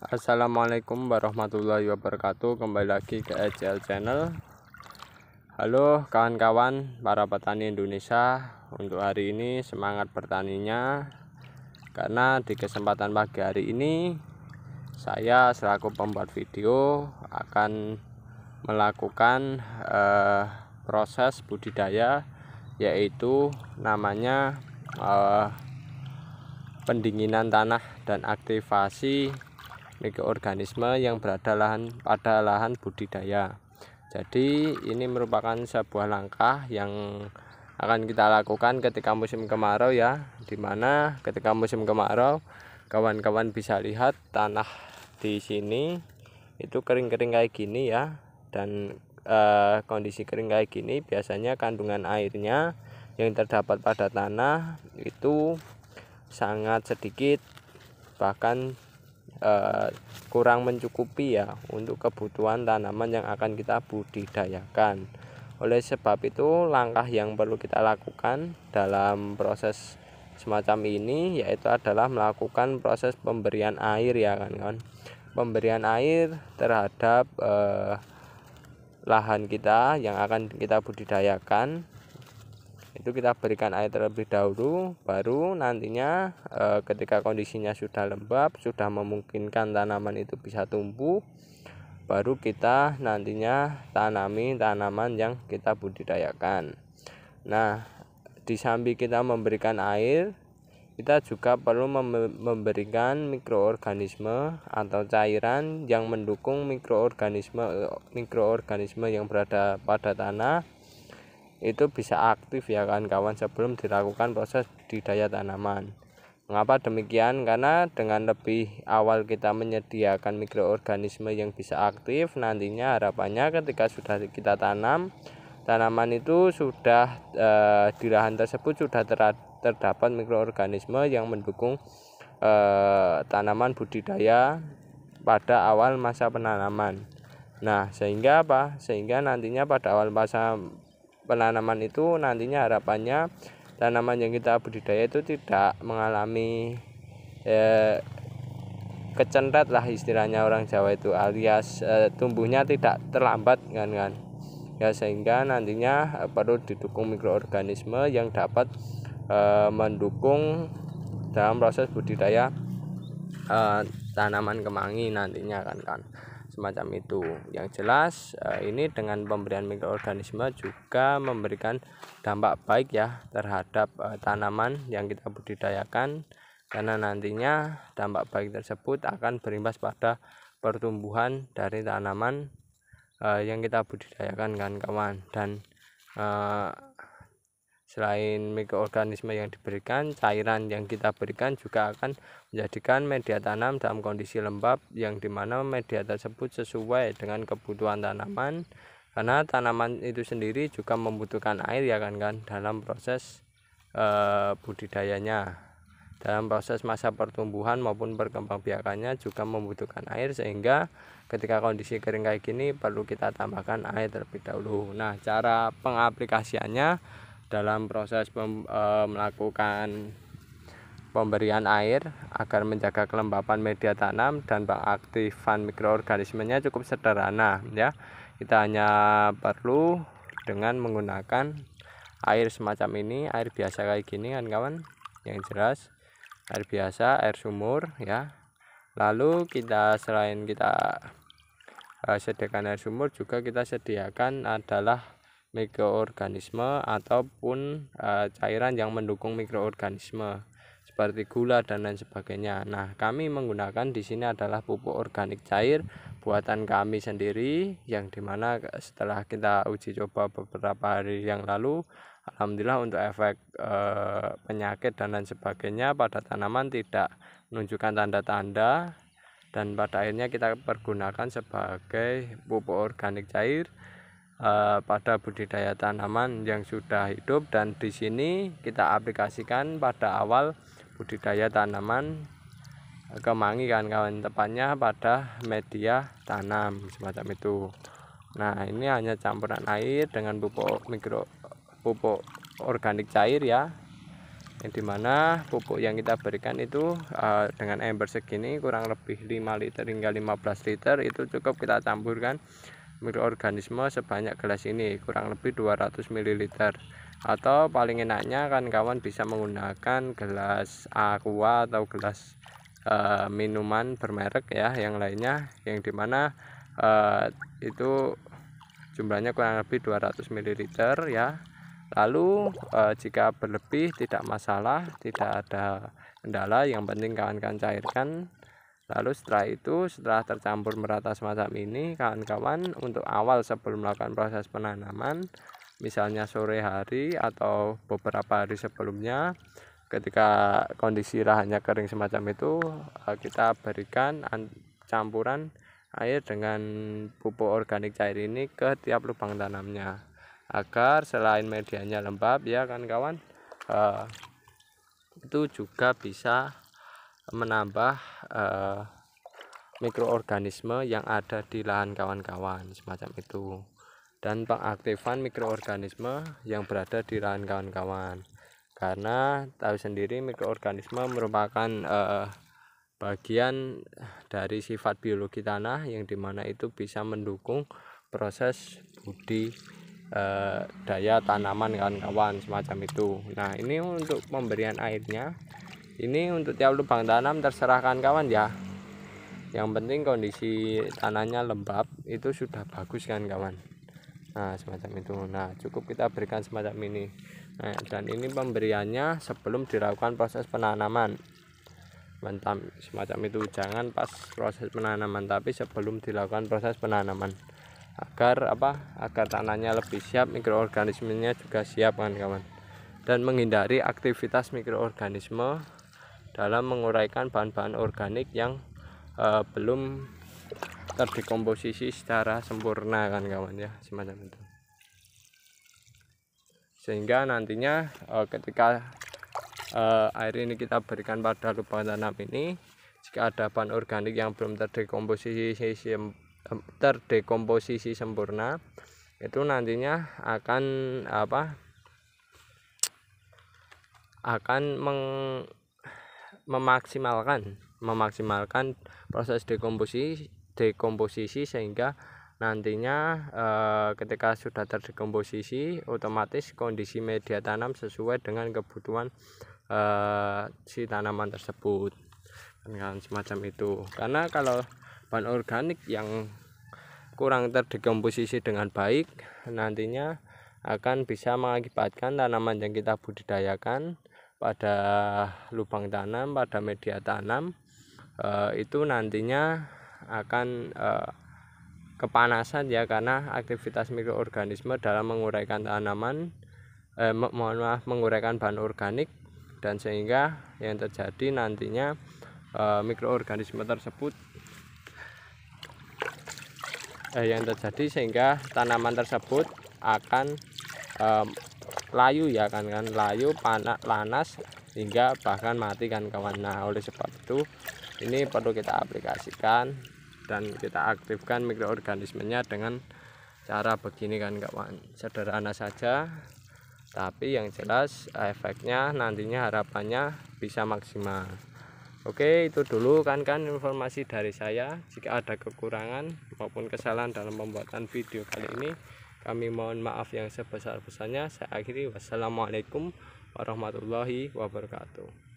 Assalamualaikum warahmatullahi wabarakatuh. Kembali lagi ke ECL Channel. Halo kawan-kawan para petani Indonesia. Untuk hari ini semangat bertaninya, karena di kesempatan pagi hari ini saya selaku pembuat video akan melakukan proses budidaya, yaitu namanya pendinginan tanah dan aktivasi mikroorganisme yang berada pada lahan budidaya. Jadi ini merupakan sebuah langkah yang akan kita lakukan ketika musim kemarau ya, dimana ketika musim kemarau kawan-kawan bisa lihat tanah di sini itu kering-kering kayak gini ya, dan kondisi kering kayak gini biasanya kandungan airnya yang terdapat pada tanah itu sangat sedikit, bahkan kurang mencukupi ya untuk kebutuhan tanaman yang akan kita budidayakan. Oleh sebab itu, langkah yang perlu kita lakukan dalam proses semacam ini yaitu adalah melakukan proses pemberian air ya kan. Pemberian air terhadap lahan kita yang akan kita budidayakan, itu kita berikan air terlebih dahulu, baru nantinya ketika kondisinya sudah lembab, sudah memungkinkan tanaman itu bisa tumbuh, baru kita nantinya tanami tanaman yang kita budidayakan. Nah, di samping kita memberikan air, kita juga perlu memberikan mikroorganisme atau cairan yang mendukung mikroorganisme yang berada pada tanah itu bisa aktif ya kawan-kawan sebelum dilakukan proses budidaya tanaman. Mengapa demikian? Karena dengan lebih awal kita menyediakan mikroorganisme yang bisa aktif, nantinya harapannya ketika sudah kita tanam, tanaman itu sudah di lahan tersebut sudah terdapat mikroorganisme yang mendukung tanaman budidaya pada awal masa penanaman. Nah, sehingga apa? Sehingga nantinya pada awal masa penanaman itu nantinya harapannya tanaman yang kita budidaya itu tidak mengalami kecentret lah istilahnya orang Jawa itu, alias tumbuhnya tidak terlambat kan ya, sehingga nantinya perlu didukung mikroorganisme yang dapat mendukung dalam proses budidaya tanaman kemangi nantinya kan semacam itu. Yang jelas ini dengan pemberian mikroorganisme juga memberikan dampak baik ya terhadap tanaman yang kita budidayakan, karena nantinya dampak baik tersebut akan berimbas pada pertumbuhan dari tanaman yang kita budidayakan kan kawan. Dan selain mikroorganisme yang diberikan, cairan yang kita berikan juga akan menjadikan media tanam dalam kondisi lembab, yang dimana media tersebut sesuai dengan kebutuhan tanaman, karena tanaman itu sendiri juga membutuhkan air ya kan dalam proses budidayanya, dalam proses masa pertumbuhan maupun perkembangbiakannya juga membutuhkan air, sehingga ketika kondisi kering kayak gini perlu kita tambahkan air terlebih dahulu. Nah, cara pengaplikasiannya dalam proses melakukan pemberian air agar menjaga kelembapan media tanam dan pengaktifan mikroorganismenya cukup sederhana ya. Kita hanya perlu dengan menggunakan air semacam ini, air biasa kayak gini kan kawan. Yang jelas air biasa, air sumur ya. Lalu kita selain kita sediakan air sumur, juga kita sediakan adalah mikroorganisme ataupun cairan yang mendukung mikroorganisme seperti gula dan lain sebagainya. Nah, kami menggunakan di sini adalah pupuk organik cair buatan kami sendiri, yang dimana setelah kita uji coba beberapa hari yang lalu, alhamdulillah untuk efek penyakit dan lain sebagainya pada tanaman tidak menunjukkan tanda-tanda, dan pada akhirnya kita pergunakan sebagai pupuk organik cair pada budidaya tanaman yang sudah hidup. Dan di sini kita aplikasikan pada awal budidaya tanaman kemangi kan kawan, tepatnya pada media tanam semacam itu. Nah, ini hanya campuran air dengan pupuk organik cair ya. yang dimana pupuk yang kita berikan itu dengan ember segini kurang lebih 5 liter hingga 15 liter itu cukup kita campurkan mikroorganisme sebanyak gelas ini, kurang lebih 200 ml. Atau paling enaknya kan kawan bisa menggunakan gelas aqua atau gelas minuman bermerek ya yang lainnya, yang dimana itu jumlahnya kurang lebih 200 ml ya. Lalu jika berlebih tidak masalah, tidak ada kendala, yang penting kawan-kawan cairkan. Lalu setelah tercampur merata semacam ini, kawan-kawan untuk awal sebelum melakukan proses penanaman, misalnya sore hari atau beberapa hari sebelumnya, ketika kondisi lahannya kering semacam itu, kita berikan campuran air dengan pupuk organik cair ini ke tiap lubang tanamnya, agar selain medianya lembab ya kawan-kawan, itu juga bisa menambah mikroorganisme yang ada di lahan kawan-kawan semacam itu, dan pengaktifan mikroorganisme yang berada di lahan kawan-kawan. Karena tahu sendiri mikroorganisme merupakan bagian dari sifat biologi tanah, yang dimana itu bisa mendukung proses daya tanaman kawan-kawan semacam itu. Nah, ini untuk pemberian airnya, ini untuk tiap lubang tanam terserah kawan ya, yang penting kondisi tanahnya lembab itu sudah bagus kan kawan. Nah, semacam itu. Nah, cukup kita berikan semacam ini. Nah, dan ini pemberiannya sebelum dilakukan proses penanaman. Mantap, semacam itu. Jangan pas proses penanaman, tapi sebelum dilakukan proses penanaman, agar tanahnya lebih siap, mikroorganismenya juga siap kan kawan, dan menghindari aktivitas mikroorganisme dalam menguraikan bahan-bahan organik yang belum terdekomposisi secara sempurna kan kawan ya, semacam itu. Sehingga nantinya ketika air ini kita berikan pada lubang tanam ini, jika ada bahan organik yang belum terdekomposisi sempurna, itu nantinya akan memaksimalkan proses dekomposisi sehingga nantinya ketika sudah terdekomposisi, otomatis kondisi media tanam sesuai dengan kebutuhan si tanaman tersebut kan, semacam itu. Karena kalau bahan organik yang kurang terdekomposisi dengan baik, nantinya akan bisa mengakibatkan tanaman yang kita budidayakan pada lubang tanam, pada media tanam, itu nantinya akan kepanasan ya, karena aktivitas mikroorganisme dalam menguraikan menguraikan bahan organik, dan sehingga yang terjadi nantinya mikroorganisme tersebut sehingga tanaman tersebut akan layu ya kan, layu, panas hingga bahkan mati kan kawan. Nah, oleh sebab itu ini perlu kita aplikasikan dan kita aktifkan mikroorganismenya dengan cara begini kan kawan. Sederhana saja, tapi yang jelas efeknya nantinya harapannya bisa maksimal. Oke, itu dulu kan informasi dari saya. Jika ada kekurangan maupun kesalahan dalam pembuatan video kali ini, kami mohon maaf yang sebesar-besarnya. Saya akhiri, wassalamualaikum warahmatullahi wabarakatuh.